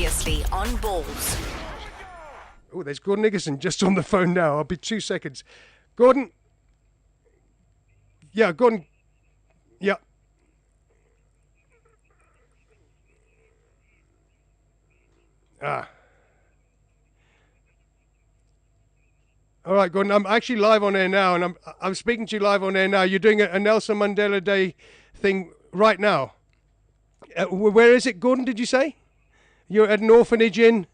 Previously on Balls. Oh, there's Gordon Igesund just on the phone now. I'll be 2 seconds. Gordon? Yeah, Gordon. Yeah. All right, Gordon. I'm actually live on air now, and I'm speaking to you live on air now. You're doing a Nelson Mandela Day thing right now. Where is it, Gordon? Did you say you're at an orphanage in?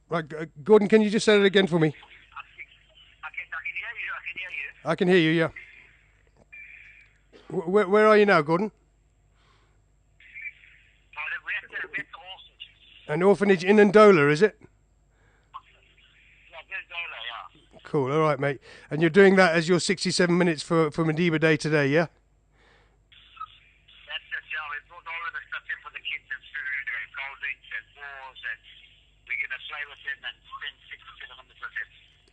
Right, Gordon. Can you just say that again for me? I can hear you. I can hear you. Yeah. Where are you now, Gordon? We're at the orphanage. An orphanage in Ndola, is it? Yeah, Ndola, yeah. Cool. All right, mate. And you're doing that as your 67 minutes for Madiba Day today, yeah? That's it, yeah. We brought all of the stuff in for the kids and food and cold drinks and balls, and we're going to play with them and spend 67 minutes with them.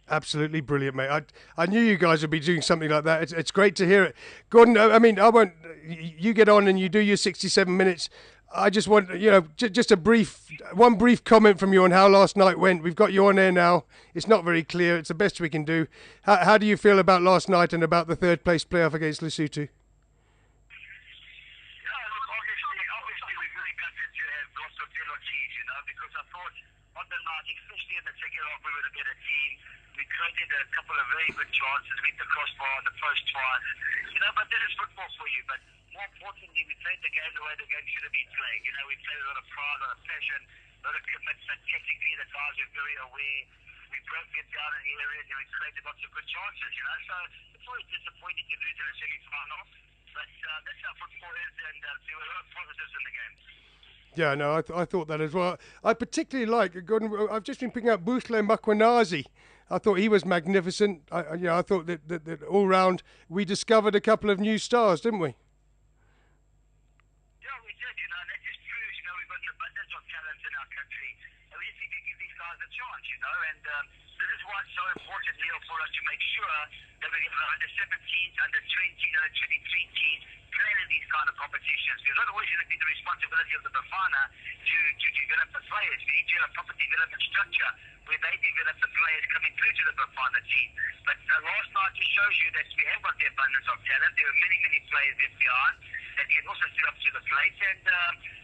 Absolutely brilliant, mate. I knew you guys would be doing something like that. It's great to hear it. Gordon, I mean, I won't. You get on and you do your 67 minutes. I just want, just one brief comment from you on how last night went. We've got you on air now. It's not very clear. It's the best we can do. How do you feel about last night and about the third place playoff against Lesotho? Obviously we're very gutted to have lost of BOLLOCKZ, because I thought on the night, especially in the second half, we were a better team. We created a couple of very good chances. We hit the crossbar on the post twice. But this is football for you. But more importantly, we played the game the way the game should have been played. We played a lot of pride, a lot of passion, a lot of commitment. Technically, the guys were very aware. We broke it down in areas and we created lots of good chances, So it's always disappointing to lose in a semi-final. But that's how football is, and there were a lot of positives in the game. Yeah, no, I thought that as well. I particularly like Gordon. I've just been picking up Buhle Makwenazi. I thought he was magnificent. I thought that all round we discovered a couple of new stars, didn't we? Yeah, we did. And that just proves, we've got an abundance of talent in our country, and we just need to give these guys a chance, And this is why it's so important, Leo, for us to make sure that we have under 17s, under 20s, under 23 teams playing in these kind of competitions. Because not always going to be the responsibility of the Bafana to develop the players. We need to have a proper development structure where they develop the players coming through to the Bafana team. But last night just shows you that we have got the abundance of talent. There are many, many players left behind that can also step up to the plate, and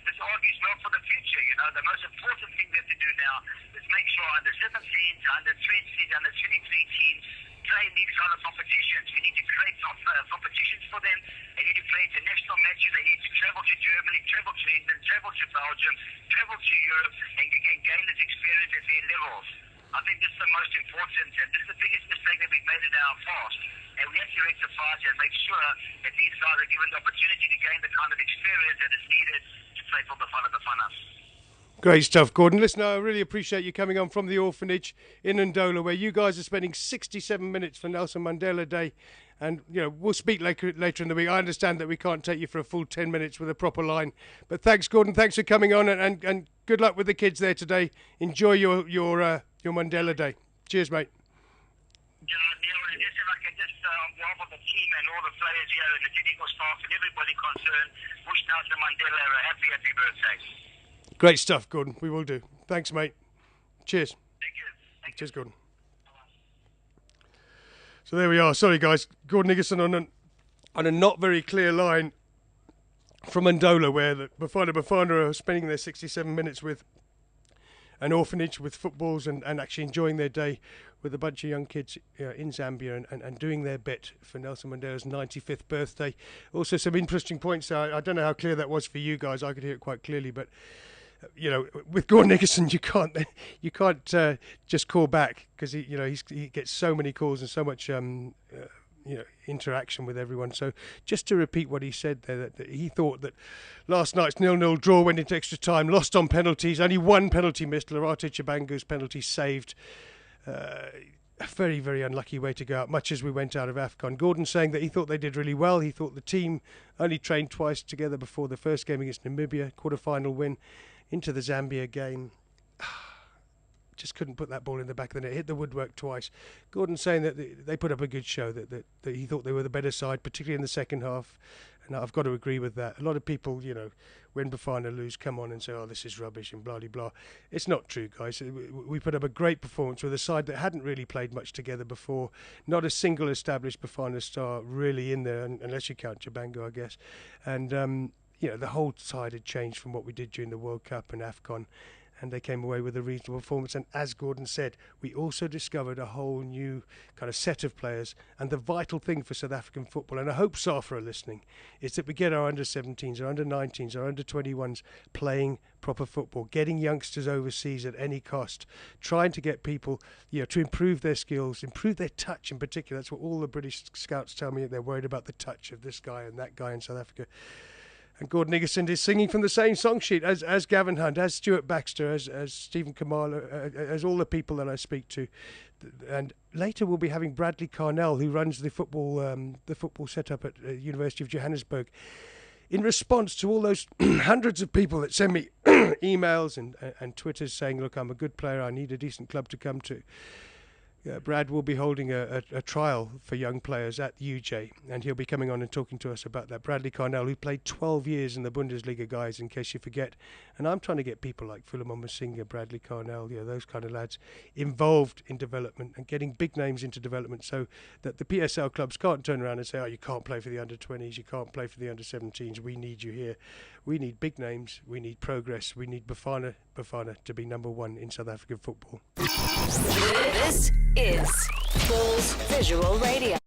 this argues well for the future. The most important thing we have to do now is make sure under 17s, under 20s, under 23 teams play in these kind of competitions. We need to create competitions for them. They need to play international matches. They need to travel to Germany, travel to England, travel to Belgium, travel to Europe, and gain this experience at their levels. I think this is the most important, and this is the biggest mistake that we've made in our past. And we have to rectify it and make sure that these guys are given the opportunity to gain the kind of experience that is needed to play for Bafana. Great stuff, Gordon. Listen, I really appreciate you coming on from the orphanage in Ndola, where you guys are spending 67 minutes for Nelson Mandela Day. And, we'll speak later in the week. I understand that we can't take you for a full 10 minutes with a proper line. But thanks, Gordon. Thanks for coming on, and good luck with the kids there today. Enjoy your Mandela Day. Cheers, mate. Yeah, Neil, and just if I can just, on behalf of the team and all the players here and the technical staff and everybody concerned, wish Nelson Mandela a happy birthday. Great stuff, Gordon. We will do. Thanks, mate. Cheers. Thank you. Cheers, Gordon. So there we are. Sorry, guys. Gordon Igesund on a not very clear line from Ndola, where the Bafana are spending their 67 minutes with an orphanage, with footballs, and actually enjoying their day with a bunch of young kids in Zambia and doing their bit for Nelson Mandela's 95th birthday. Also, some interesting points. I don't know how clear that was for you guys. I could hear it quite clearly, but with Gordon Igesund, you can't just call back, because he gets so many calls and so much interaction with everyone. So just to repeat what he said there, that he thought that last night's 0-0 draw went into extra time, lost on penalties, only one penalty missed, Larate Chabangu's penalty saved. A very, very unlucky way to go out, much as we went out of AFCON. Gordon saying that he thought they did really well. He thought the team only trained twice together before the first game against Namibia, quarter-final win, into the Zambia game. Just couldn't put that ball in the back of the net, hit the woodwork twice. Gordon saying that they put up a good show, that he thought they were the better side, particularly in the second half, And I've got to agree with that. A lot of people, when Bafana lose, come on and say, oh, this is rubbish and blah, blah, blah. It's not true, guys. We put up a great performance with a side that hadn't really played much together before. Not a single established Bafana star really in there, unless you count Jabango, I guess. And, the whole side had changed from what we did during the World Cup and AFCON. And they came away with a reasonable performance. And as Gordon said, we also discovered a whole new kind of set of players. And the vital thing for South African football, and I hope SAFA are listening, is that we get our under-17s, our under-19s, our under-21s playing proper football, getting youngsters overseas at any cost, trying to get people, to improve their skills, improve their touch in particular. That's what all the British scouts tell me. They're worried about the touch of this guy and that guy in South Africa. And Gordon Igesund is singing from the same song sheet as Gavin Hunt, as Stuart Baxter, as Stephen Kamala, as all the people that I speak to. And later we'll be having Bradley Carnell, who runs the football setup at University of Johannesburg. In response to all those hundreds of people that send me emails and Twitters saying, look, I'm a good player, I need a decent club to come to. Brad will be holding a trial for young players at UJ, and he'll be coming on and talking to us about that. Bradley Carnell, who played 12 years in the Bundesliga, guys, in case you forget. And I'm trying to get people like Philemon Masinga, Bradley Carnell, those kind of lads involved in development and getting big names into development so that the PSL clubs can't turn around and say, oh, you can't play for the under-20s, you can't play for the under-17s, we need you here. We need big names, we need progress, we need Bafana to be number one in South African football. This is Balls Visual Radio.